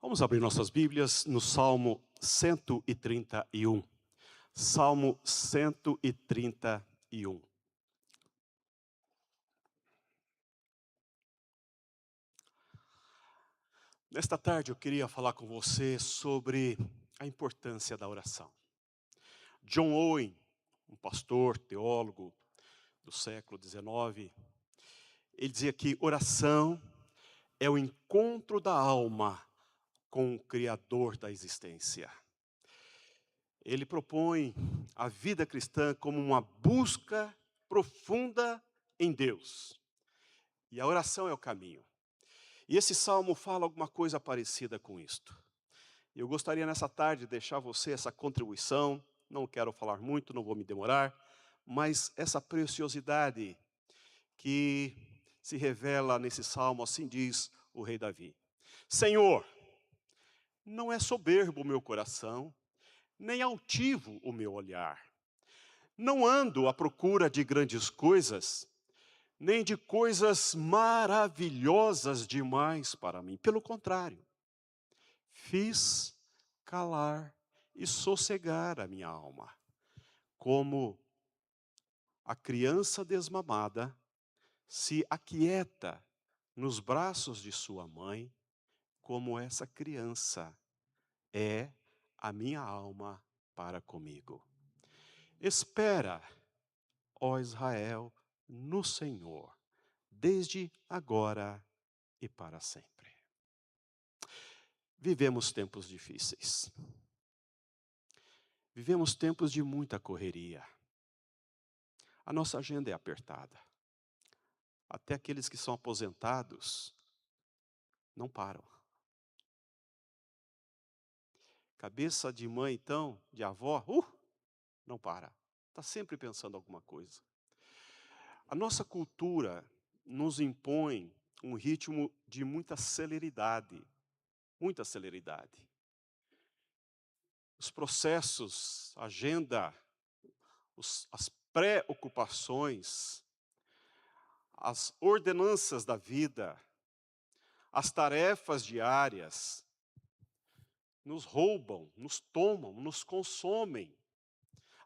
Vamos abrir nossas Bíblias no Salmo 131. Salmo 131. Nesta tarde eu queria falar com você sobre a importância da oração. John Owen, um pastor, teólogo do século XIX, ele dizia que oração é o encontro da alma com o Criador da existência. Ele propõe a vida cristã como uma busca profunda em Deus. E a oração é o caminho. E esse salmo fala alguma coisa parecida com isto. Eu gostaria nessa tarde de deixar você essa contribuição. Não quero falar muito, não vou me demorar. Mas essa preciosidade que se revela nesse salmo, assim diz o rei Davi. Senhor, não é soberbo o meu coração, nem altivo o meu olhar. Não ando à procura de grandes coisas, nem de coisas maravilhosas demais para mim. Pelo contrário, fiz calar e sossegar a minha alma, como a criança desmamada se aquieta nos braços de sua mãe, como essa criança é a minha alma para comigo. Espera, ó Israel, no Senhor, desde agora e para sempre. Vivemos tempos difíceis. Vivemos tempos de muita correria. A nossa agenda é apertada. Até aqueles que são aposentados não param. Cabeça de mãe, então, de avó, não para. Está sempre pensando alguma coisa. A nossa cultura nos impõe um ritmo de muita celeridade. Muita celeridade. Os processos, a agenda, as preocupações, as ordenanças da vida, as tarefas diárias, nos roubam, nos tomam, nos consomem.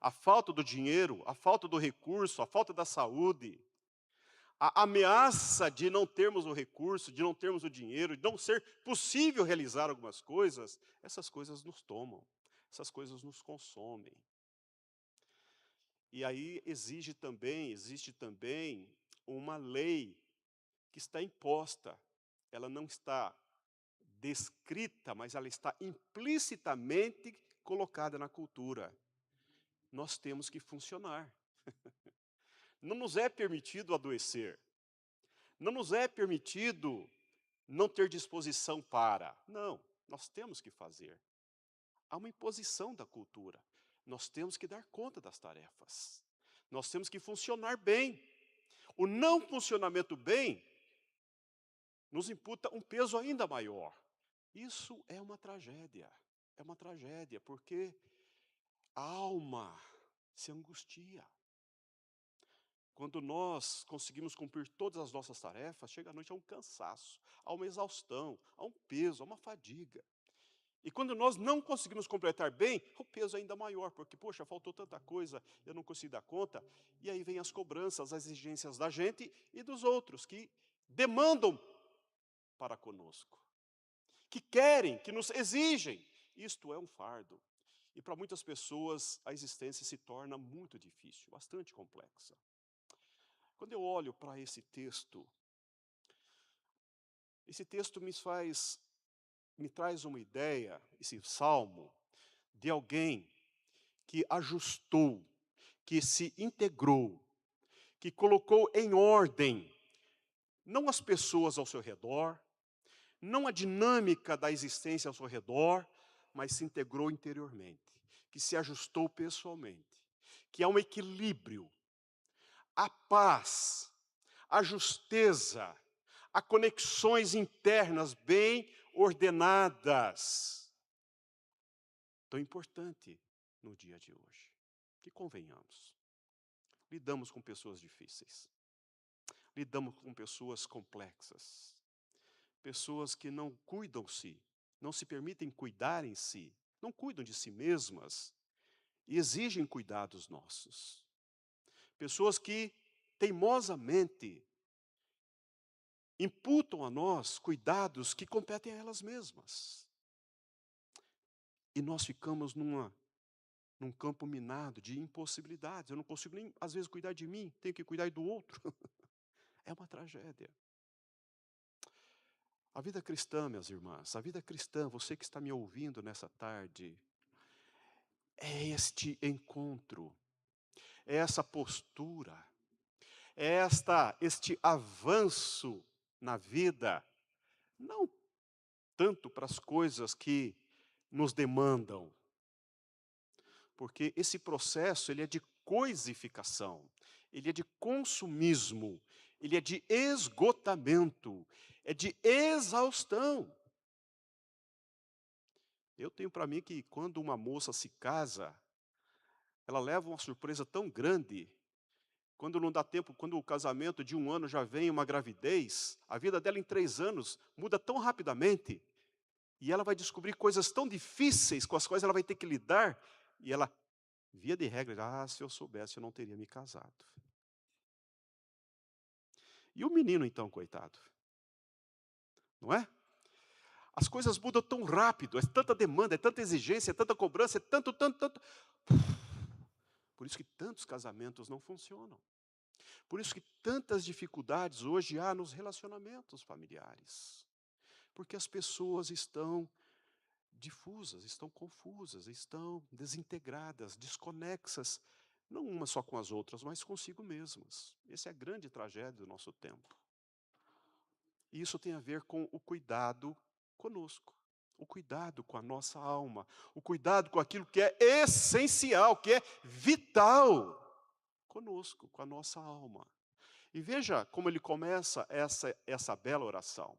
A falta do dinheiro, a falta do recurso, a falta da saúde, a ameaça de não termos o recurso, de não termos o dinheiro, de não ser possível realizar algumas coisas, essas coisas nos tomam, essas coisas nos consomem. E aí existe também uma lei que está imposta. Ela não está descrita, mas ela está implicitamente colocada na cultura. Nós temos que funcionar. Não nos é permitido adoecer. Não nos é permitido não ter disposição para. Não, nós temos que fazer. Há uma imposição da cultura. Nós temos que dar conta das tarefas. Nós temos que funcionar bem. O não funcionamento bem nos imputa um peso ainda maior. Isso é uma tragédia. É uma tragédia, porque a alma se angustia. Quando nós conseguimos cumprir todas as nossas tarefas, chega à noite a um cansaço, a uma exaustão, a um peso, a uma fadiga. E quando nós não conseguimos completar bem, o peso é ainda maior, porque, poxa, faltou tanta coisa, eu não consegui dar conta. E aí vem as cobranças, as exigências da gente e dos outros, que demandam para conosco, que querem, que nos exigem. Isto é um fardo. E para muitas pessoas, a existência se torna muito difícil, bastante complexa. Quando eu olho para esse texto me traz uma ideia, esse salmo, de alguém que ajustou, que se integrou, que colocou em ordem, não as pessoas ao seu redor, não a dinâmica da existência ao seu redor, mas se integrou interiormente, que se ajustou pessoalmente, que há um equilíbrio, a paz, a justeza, a conexões internas bem ordenadas. Tão importante no dia de hoje. Que convenhamos, lidamos com pessoas difíceis, lidamos com pessoas complexas, pessoas que não cuidam-se não se permitem cuidar em si, não cuidam de si mesmas e exigem cuidados nossos. Pessoas que teimosamente imputam a nós cuidados que competem a elas mesmas. E nós ficamos num campo minado de impossibilidades. Eu não consigo nem, às vezes, cuidar de mim, tenho que cuidar do outro. É uma tragédia. A vida cristã, minhas irmãs, a vida cristã, você que está me ouvindo nessa tarde, é este encontro, é essa postura, é este avanço na vida, não tanto para as coisas que nos demandam, porque esse processo ele é de coisificação, ele é de consumismo, ele é de esgotamento, é de exaustão. Eu tenho para mim que quando uma moça se casa, ela leva uma surpresa tão grande, quando não dá tempo, quando o casamento de 1 ano já vem uma gravidez, a vida dela em 3 anos muda tão rapidamente, e ela vai descobrir coisas tão difíceis com as quais ela vai ter que lidar, e ela, via de regra, se eu soubesse eu não teria me casado. E o menino então, coitado, não é? As coisas mudam tão rápido, é tanta demanda, é tanta exigência, é tanta cobrança, é tanto. Por isso que tantos casamentos não funcionam. Por isso que tantas dificuldades hoje há nos relacionamentos familiares. Porque as pessoas estão difusas, estão confusas, estão desintegradas, desconexas, não umas só com as outras, mas consigo mesmas. Essa é a grande tragédia do nosso tempo. E isso tem a ver com o cuidado conosco, o cuidado com a nossa alma, o cuidado com aquilo que é essencial, que é vital conosco, com a nossa alma. E veja como ele começa essa bela oração.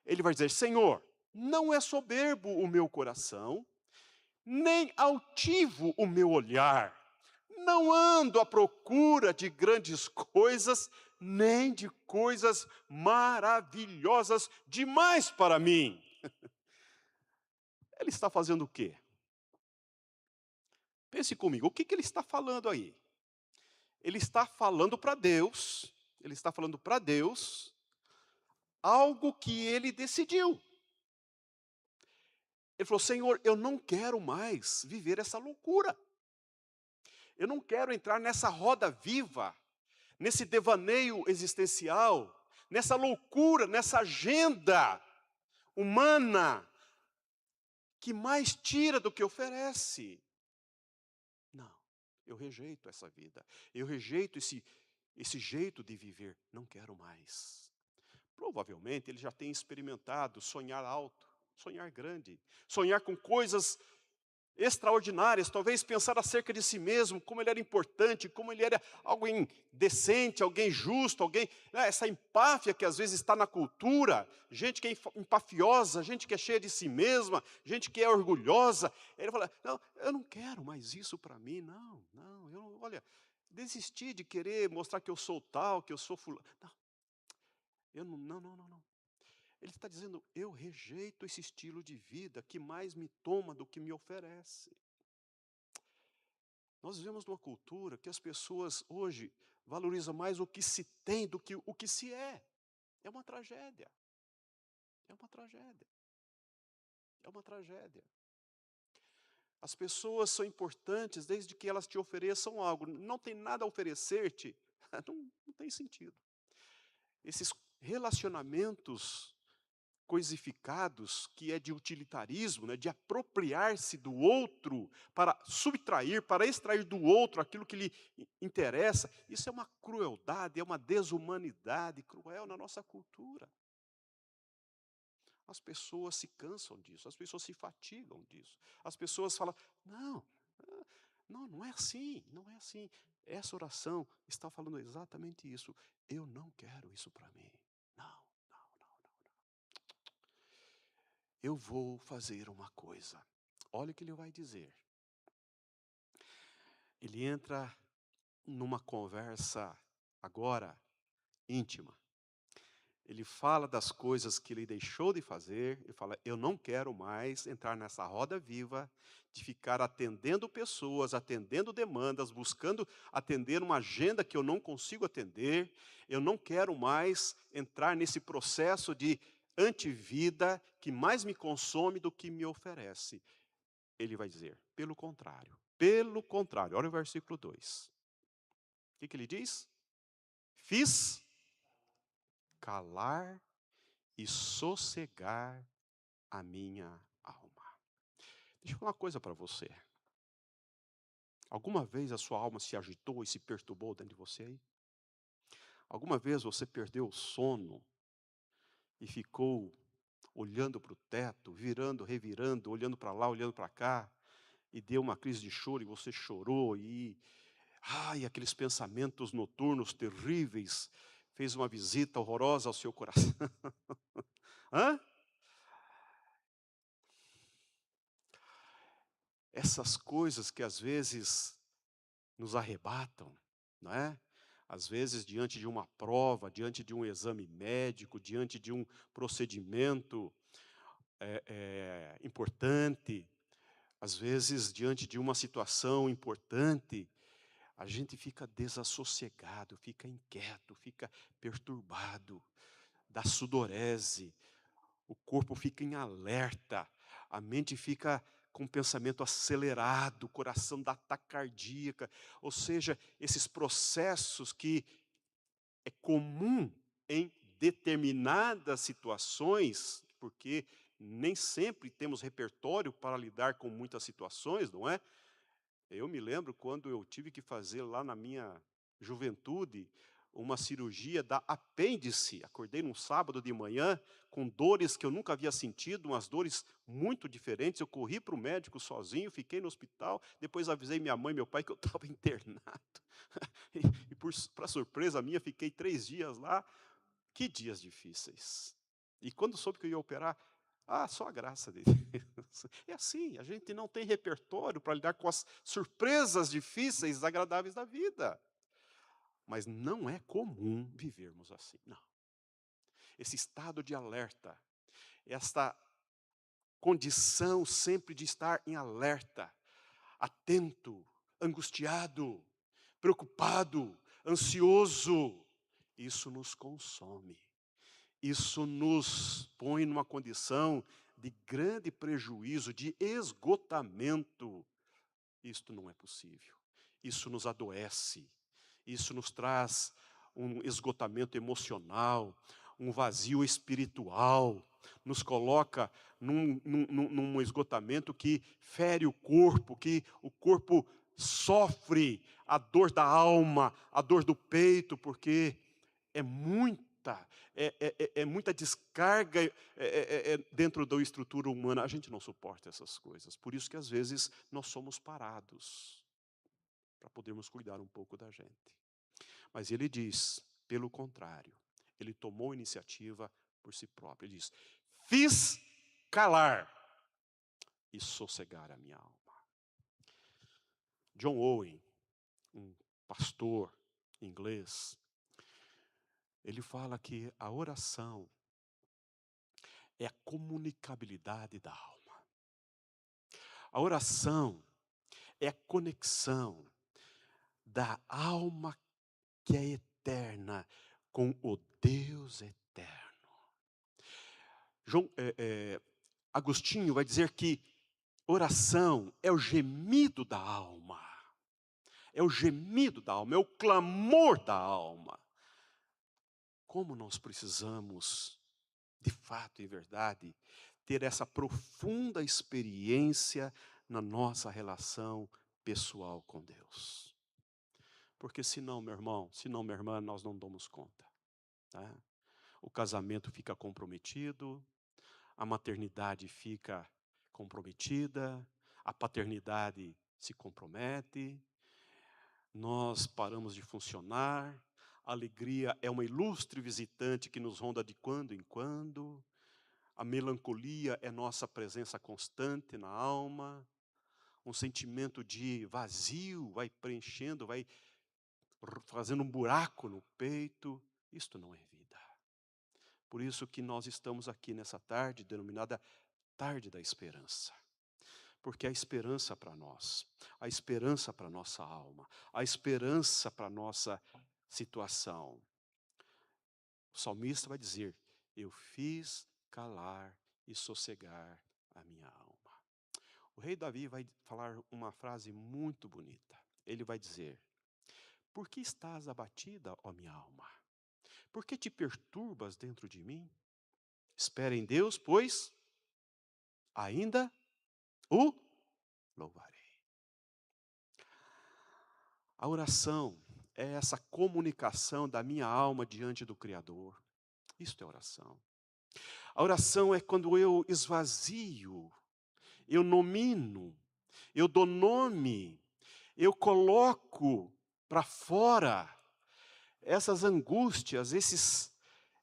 Ele vai dizer: Senhor, não é soberbo o meu coração, nem altivo o meu olhar. Não ando à procura de grandes coisas, nem de coisas maravilhosas demais para mim. Ele está fazendo o quê? Pense comigo, o que ele está falando aí? Ele está falando para Deus, algo que ele decidiu. Ele falou: Senhor, eu não quero mais viver essa loucura. Eu não quero entrar nessa roda viva, nesse devaneio existencial, nessa loucura, nessa agenda humana que mais tira do que oferece. Não, eu rejeito essa vida. Eu rejeito esse jeito de viver. Não quero mais. Provavelmente ele já tem experimentado sonhar alto, sonhar grande, sonhar com coisas extraordinárias, talvez pensar acerca de si mesmo, como ele era importante, como ele era alguém decente, alguém justo, alguém, né, essa empáfia que às vezes está na cultura, gente que é empafiosa, gente que é cheia de si mesma, gente que é orgulhosa. Ele fala: não, eu não quero mais isso para mim, olha, desisti de querer mostrar que eu sou tal, que eu sou fulano. Não. Ele está dizendo: eu rejeito esse estilo de vida que mais me toma do que me oferece. Nós vivemos numa cultura que as pessoas hoje valorizam mais o que se tem do que o que se é. É uma tragédia. É uma tragédia. É uma tragédia. As pessoas são importantes desde que elas te ofereçam algo. Não tem nada a oferecer-te, não tem sentido. Esses relacionamentos coisificados, que é de utilitarismo, né, de apropriar-se do outro para subtrair, para extrair do outro aquilo que lhe interessa, isso é uma crueldade, é uma desumanidade cruel na nossa cultura. As pessoas se cansam disso, as pessoas se fatigam disso. As pessoas falam: não é assim, não é assim. Essa oração está falando exatamente isso. Eu não quero isso para mim. Não. Eu vou fazer uma coisa. Olha o que ele vai dizer. Ele entra numa conversa agora íntima. Ele fala das coisas que ele deixou de fazer, ele fala: eu não quero mais entrar nessa roda viva de ficar atendendo pessoas, atendendo demandas, buscando atender uma agenda que eu não consigo atender. Eu não quero mais entrar nesse processo de antivida que mais me consome do que me oferece. Ele vai dizer: pelo contrário, olha o versículo 2. O que ele diz? Fiz calar e sossegar a minha alma. Deixa eu falar uma coisa para você. Alguma vez a sua alma se agitou e se perturbou dentro de você aí? Alguma vez você perdeu o sono e ficou olhando para o teto, virando, revirando, olhando para lá, olhando para cá, e deu uma crise de choro e você chorou e aqueles pensamentos noturnos terríveis fez uma visita horrorosa ao seu coração? Hã? Essas coisas que às vezes nos arrebatam, não é? Às vezes, diante de uma prova, diante de um exame médico, diante de um procedimento importante, às vezes, diante de uma situação importante, a gente fica desassossegado, fica inquieto, fica perturbado, dá sudorese, o corpo fica em alerta, a mente fica com o pensamento acelerado, o coração dá taquicardia, ou seja, esses processos que é comum em determinadas situações, porque nem sempre temos repertório para lidar com muitas situações, não é? Eu me lembro quando eu tive que fazer lá na minha juventude uma cirurgia da apêndice. Acordei num sábado de manhã com dores que eu nunca havia sentido, umas dores muito diferentes. Eu corri para o médico sozinho, fiquei no hospital, depois avisei minha mãe e meu pai que eu estava internado. E para surpresa minha, fiquei 3 dias lá. Que dias difíceis. E quando soube que eu ia operar, só a graça de Deus. É assim, a gente não tem repertório para lidar com as surpresas difíceis, desagradáveis da vida. Mas não é comum vivermos assim, não. Esse estado de alerta, esta condição sempre de estar em alerta, atento, angustiado, preocupado, ansioso, isso nos consome. Isso nos põe numa condição de grande prejuízo, de esgotamento. Isto não é possível. Isso nos adoece. Isso nos traz um esgotamento emocional, um vazio espiritual. Nos coloca num esgotamento que fere o corpo, que o corpo sofre a dor da alma, a dor do peito, porque é muita descarga dentro da estrutura humana. A gente não suporta essas coisas. Por isso que às vezes nós somos parados, para podermos cuidar um pouco da gente. Mas ele diz, pelo contrário, ele tomou iniciativa por si próprio. Ele diz: fiz calar e sossegar a minha alma. John Owen, um pastor inglês, ele fala que a oração é a comunicabilidade da alma. A oração é a conexão da alma que é eterna com o Deus eterno. Agostinho vai dizer que oração é o gemido da alma. É o gemido da alma, é o clamor da alma. Como nós precisamos, de fato e verdade, ter essa profunda experiência na nossa relação pessoal com Deus. Porque senão, meu irmão, senão, minha irmã, nós não damos conta. Tá? O casamento fica comprometido, a maternidade fica comprometida, a paternidade se compromete, nós paramos de funcionar, a alegria é uma ilustre visitante que nos ronda de quando em quando, a melancolia é nossa presença constante na alma, um sentimento de vazio vai preenchendo, vai fazendo um buraco no peito. Isto não é vida. Por isso que nós estamos aqui nessa tarde, denominada Tarde da Esperança. Porque a esperança para nós, a esperança para nossa alma, a esperança para nossa situação. O salmista vai dizer: eu fiz calar e sossegar a minha alma. O rei Davi vai falar uma frase muito bonita. Ele vai dizer: por que estás abatida, ó minha alma? Por que te perturbas dentro de mim? Espera em Deus, pois ainda o louvarei. A oração é essa comunicação da minha alma diante do Criador. Isto é oração. A oração é quando eu esvazio, eu nomino, eu dou nome, eu coloco para fora essas angústias,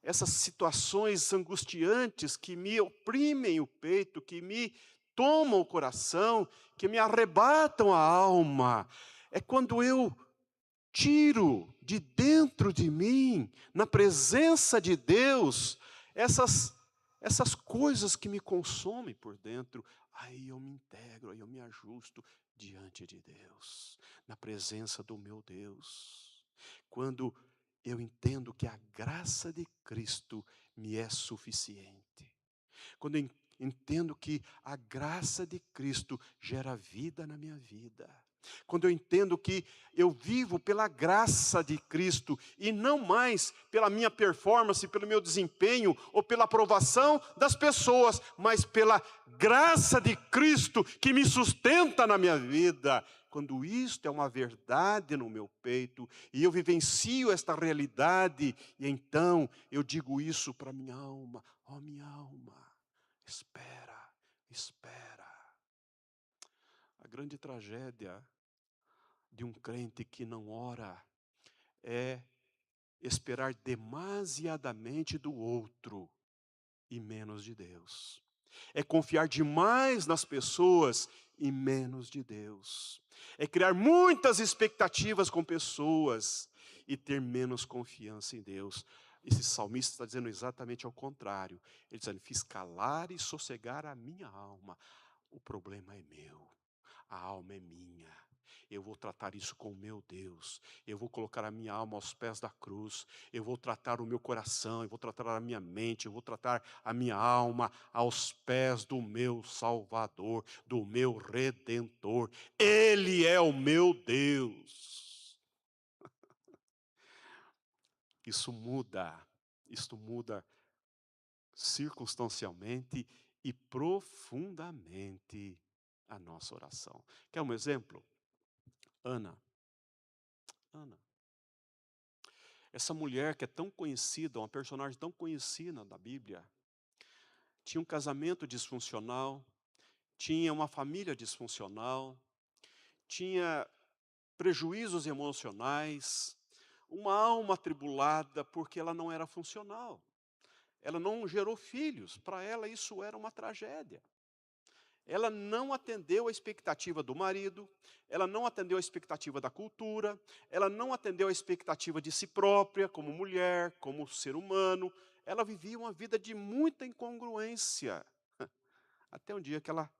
essas situações angustiantes que me oprimem o peito, que me tomam o coração, que me arrebatam a alma. É quando eu tiro de dentro de mim, na presença de Deus, essas coisas que me consomem por dentro. Aí eu me integro, aí eu me ajusto diante de Deus, na presença do meu Deus. Quando eu entendo que a graça de Cristo me é suficiente. Quando eu entendo que a graça de Cristo gera vida na minha vida. Quando eu entendo que eu vivo pela graça de Cristo e não mais pela minha performance, pelo meu desempenho ou pela aprovação das pessoas, mas pela graça de Cristo que me sustenta na minha vida. Quando isto é uma verdade no meu peito e eu vivencio esta realidade, e então eu digo isso para minha alma: ó minha alma, espera, espera. A grande tragédia de um crente que não ora é esperar demasiadamente do outro e menos de Deus. É confiar demais nas pessoas e menos de Deus. É criar muitas expectativas com pessoas e ter menos confiança em Deus. Esse salmista está dizendo exatamente ao contrário. Ele está dizendo: fiz calar e sossegar a minha alma. O problema é meu, a alma é minha. Eu vou tratar isso com o meu Deus. Eu vou colocar a minha alma aos pés da cruz. Eu vou tratar o meu coração, eu vou tratar a minha mente, eu vou tratar a minha alma aos pés do meu Salvador, do meu Redentor. Ele é o meu Deus. Isto muda circunstancialmente e profundamente a nossa oração. Quer um exemplo? Ana. Essa mulher que é tão conhecida, uma personagem tão conhecida da Bíblia, tinha um casamento disfuncional, tinha uma família disfuncional, tinha prejuízos emocionais, uma alma atribulada porque ela não era funcional. Ela não gerou filhos, para ela isso era uma tragédia. Ela não atendeu a expectativa do marido, ela não atendeu a expectativa da cultura, ela não atendeu a expectativa de si própria, como mulher, como ser humano. Ela vivia uma vida de muita incongruência, até um dia que ela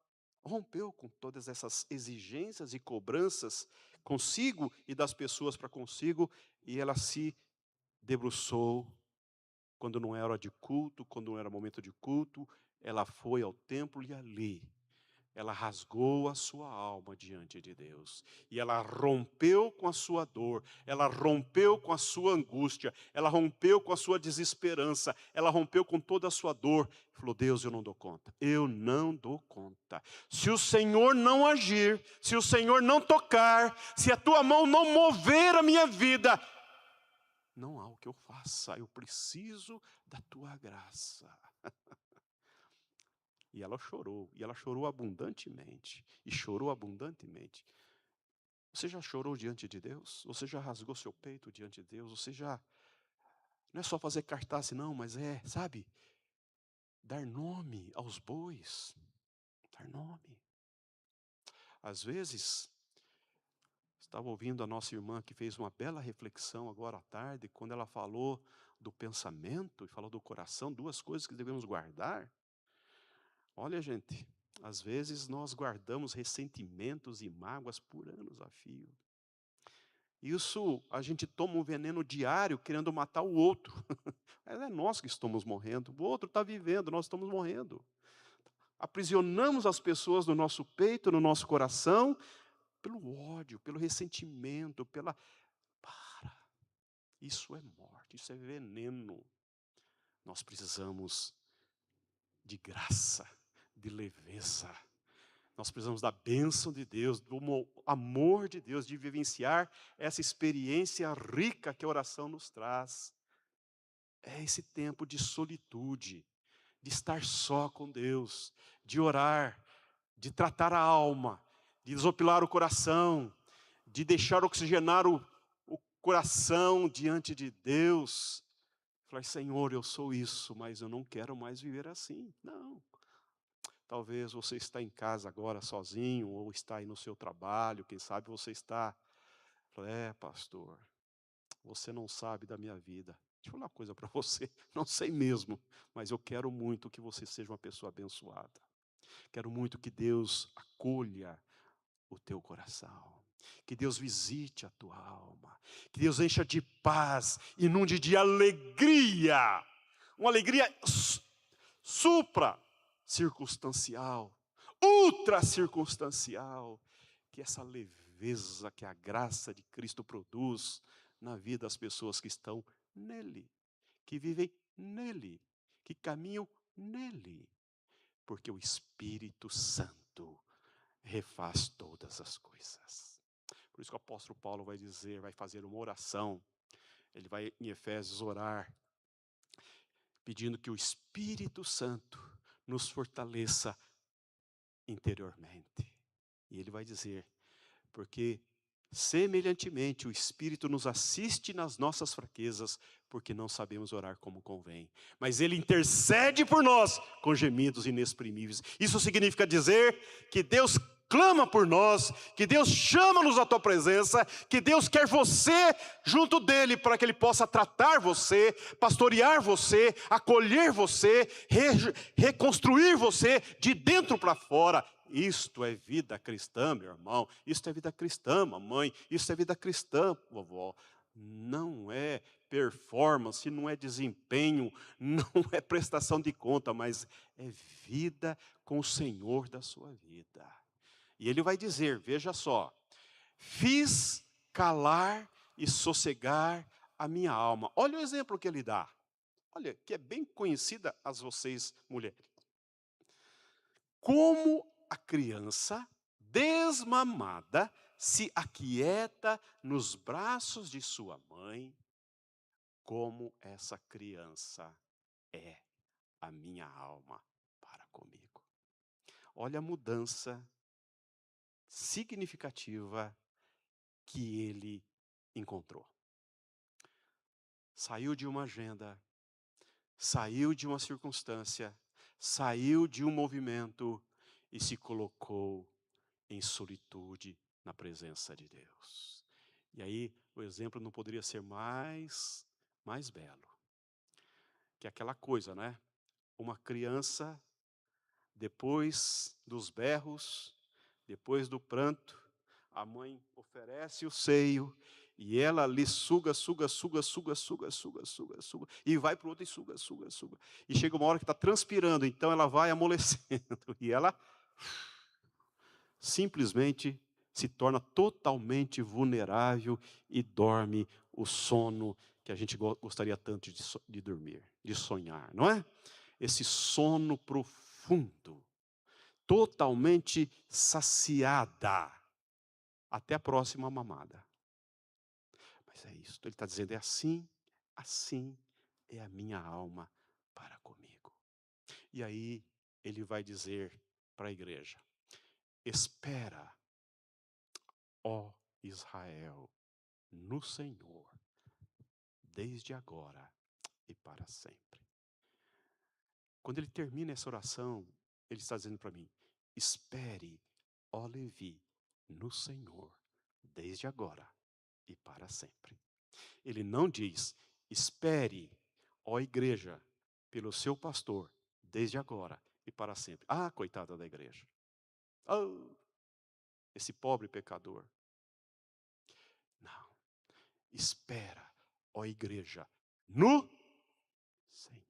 rompeu com todas essas exigências e cobranças consigo e das pessoas para consigo, e ela se debruçou quando não era hora de culto, quando não era momento de culto, ela foi ao templo e ali ela rasgou a sua alma diante de Deus. E ela rompeu com a sua dor, ela rompeu com a sua angústia, ela rompeu com a sua desesperança, ela rompeu com toda a sua dor. Falou: Deus, eu não dou conta, eu não dou conta. Se o Senhor não agir, se o Senhor não tocar, se a tua mão não mover a minha vida, não há o que eu faça, eu preciso da tua graça. E ela chorou abundantemente, e chorou abundantemente. Você já chorou diante de Deus? Você já rasgou seu peito diante de Deus? Você já, não é só fazer cartaz não, mas é, sabe, dar nome aos bois, dar nome. Às vezes, estava ouvindo a nossa irmã que fez uma bela reflexão agora à tarde, quando ela falou do pensamento e falou do coração, duas coisas que devemos guardar. Olha, gente, às vezes nós guardamos ressentimentos e mágoas por anos a fio. Isso, a gente toma um veneno diário querendo matar o outro. Mas é nós que estamos morrendo, o outro está vivendo, nós estamos morrendo. Aprisionamos as pessoas no nosso peito, no nosso coração, pelo ódio, pelo ressentimento, pela... Para, isso é morte, isso é veneno. Nós precisamos de graça, de leveza. Nós precisamos da bênção de Deus, do amor de Deus, de vivenciar essa experiência rica que a oração nos traz. É esse tempo de solitude, de estar só com Deus, de orar, de tratar a alma, de desopilar o coração, de deixar oxigenar o coração diante de Deus. Falar, Senhor, eu sou isso, mas eu não quero mais viver assim. Não. Talvez você está em casa agora sozinho, ou está aí no seu trabalho, quem sabe você está... pastor, você não sabe da minha vida. Deixa eu falar uma coisa para você, não sei mesmo, mas eu quero muito que você seja uma pessoa abençoada. Quero muito que Deus acolha o teu coração. Que Deus visite a tua alma. Que Deus encha de paz, inunde de alegria. Uma alegria supra-circunstancial, ultra-circunstancial. Que essa leveza que a graça de Cristo produz na vida das pessoas que estão nele, que vivem nele, que caminham nele. Porque o Espírito Santo refaz todas as coisas. Por isso que o apóstolo Paulo vai dizer, vai fazer uma oração. Ele vai em Efésios orar, pedindo que o Espírito Santo nos fortaleça interiormente. E ele vai dizer, porque semelhantemente o Espírito nos assiste nas nossas fraquezas, porque não sabemos orar como convém. Mas Ele intercede por nós com gemidos inexprimíveis. Isso significa dizer que Deus clama por nós, que Deus chama-nos à tua presença, que Deus quer você junto dEle, para que Ele possa tratar você, pastorear você, acolher você, reconstruir você de dentro para fora. Isto é vida cristã, meu irmão. Isto é vida cristã, mamãe. Isto é vida cristã, vovó. Não é performance, não é desempenho, não é prestação de conta, mas é vida com o Senhor da sua vida. E ele vai dizer, veja só, fiz calar e sossegar a minha alma. Olha o exemplo que ele dá. Olha, que é bem conhecida as vocês mulheres. Como a criança desmamada se aquieta nos braços de sua mãe, como essa criança é a minha alma para comigo. Olha a mudança significativa que ele encontrou. Saiu de uma agenda, saiu de uma circunstância, saiu de um movimento e se colocou em solitude na presença de Deus. E aí o exemplo não poderia ser mais belo. Que é aquela coisa, né? Uma criança, depois dos berros, depois do pranto, a mãe oferece o seio e ela ali suga, e vai para o outro e suga. E chega uma hora que está transpirando, então ela vai amolecendo e ela simplesmente se torna totalmente vulnerável e dorme o sono que a gente gostaria tanto de dormir, de sonhar, não é? Esse sono profundo, totalmente saciada, até a próxima mamada. Mas é isso, ele está dizendo, é assim é a minha alma para comigo. E aí ele vai dizer para a igreja, espera, ó Israel, no Senhor, desde agora e para sempre. Quando ele termina essa oração, ele está dizendo para mim, espere, ó Levi, no Senhor, desde agora e para sempre. Ele não diz, espere ó igreja, pelo seu pastor, desde agora e para sempre. Ah, coitada da igreja. Oh, esse pobre pecador. Não. Espera, ó igreja, no Senhor.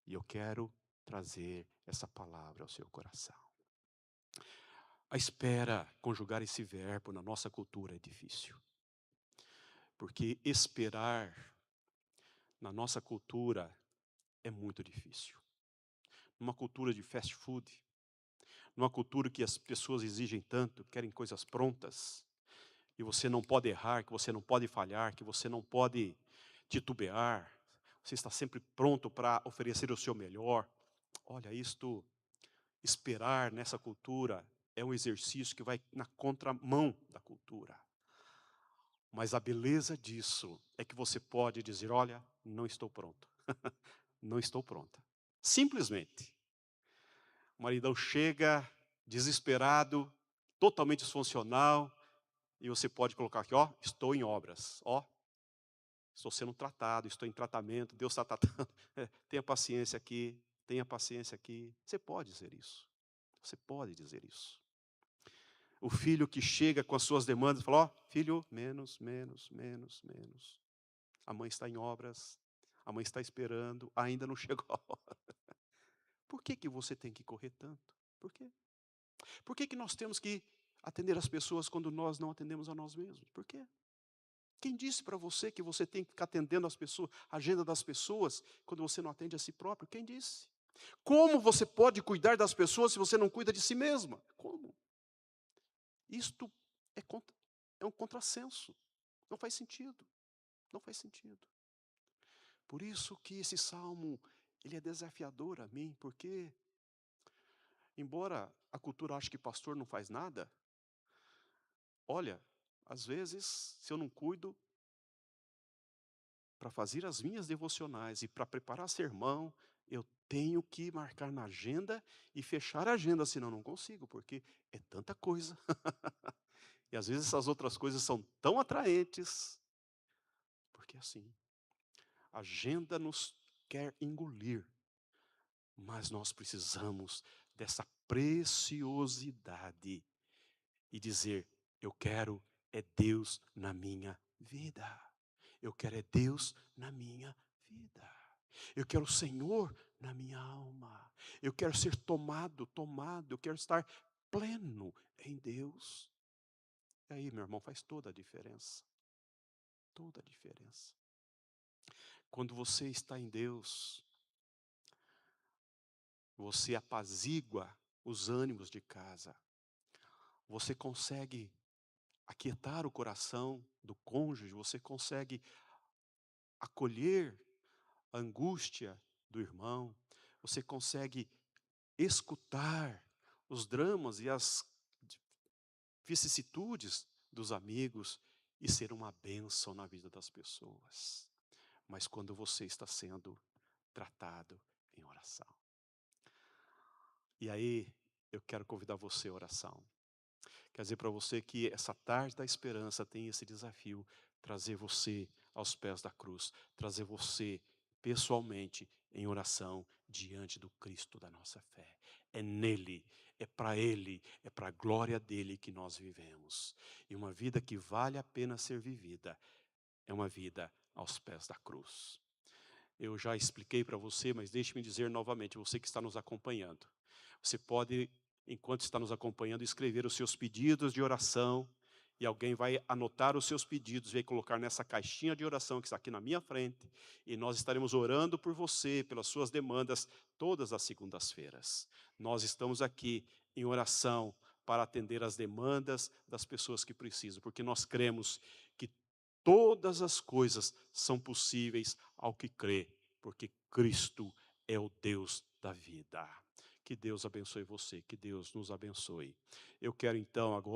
E eu quero trazer essa palavra ao seu coração. A espera, conjugar esse verbo na nossa cultura é difícil. Porque esperar na nossa cultura é muito difícil. Numa cultura de fast food, numa cultura que as pessoas exigem tanto, querem coisas prontas, e você não pode errar, que você não pode falhar, que você não pode titubear, você está sempre pronto para oferecer o seu melhor. Olha, esperar nessa cultura é um exercício que vai na contramão da cultura. Mas a beleza disso é que você pode dizer, olha, não estou pronto. Não estou pronta. Simplesmente. O maridão chega desesperado, totalmente disfuncional, e você pode colocar aqui, ó, estou em obras, ó, estou sendo tratado, estou em tratamento, Deus está tratando. Tenha paciência aqui, tenha paciência aqui. Você pode dizer isso. Você pode dizer isso. O filho que chega com as suas demandas, fala, ó, filho, menos, menos, menos, menos. A mãe está em obras, a mãe está esperando, ainda não chegou a hora. Por que você tem que correr tanto? Por quê? Por que nós temos que atender as pessoas quando nós não atendemos a nós mesmos? Por quê? Quem disse para você que você tem que ficar atendendo as pessoas, a agenda das pessoas, quando você não atende a si próprio? Quem disse? Como você pode cuidar das pessoas se você não cuida de si mesma? Como? Isto é um contrassenso. Não faz sentido. Não faz sentido. Por isso que esse salmo, ele é desafiador a mim, porque, embora a cultura ache que pastor não faz nada, olha, às vezes, se eu não cuido para fazer as minhas devocionais e para preparar sermão, eu tenho que marcar na agenda e fechar a agenda, senão eu não consigo, porque é tanta coisa. E às vezes essas outras coisas são tão atraentes, porque assim, a agenda nos quer engolir, mas nós precisamos dessa preciosidade e dizer, eu quero é Deus na minha vida. Eu quero é Deus na minha vida. Eu quero o Senhor na minha alma. Eu quero ser tomado. Eu quero estar pleno em Deus. E aí, meu irmão, faz toda a diferença. Toda a diferença. Quando você está em Deus, você apazigua os ânimos de casa. Você consegue aquietar o coração do cônjuge, você consegue acolher a angústia do irmão, você consegue escutar os dramas e as vicissitudes dos amigos e ser uma bênção na vida das pessoas. Mas quando você está sendo tratado em oração. E aí, eu quero convidar você à oração. Quer dizer para você que essa tarde da esperança tem esse desafio, trazer você aos pés da cruz, trazer você pessoalmente em oração diante do Cristo da nossa fé. É nele, é para ele, é para a glória dele que nós vivemos. E uma vida que vale a pena ser vivida é uma vida aos pés da cruz. Eu já expliquei para você, mas deixe-me dizer novamente, você que está nos acompanhando. Você pode, enquanto está nos acompanhando, escrever os seus pedidos de oração, e alguém vai anotar os seus pedidos, vai colocar nessa caixinha de oração que está aqui na minha frente, e nós estaremos orando por você, pelas suas demandas, todas as segundas-feiras. Nós estamos aqui em oração para atender as demandas das pessoas que precisam, porque nós cremos que todas as coisas são possíveis ao que crê, porque Cristo é o Deus da vida. Que Deus abençoe você, que Deus nos abençoe. Eu quero então agora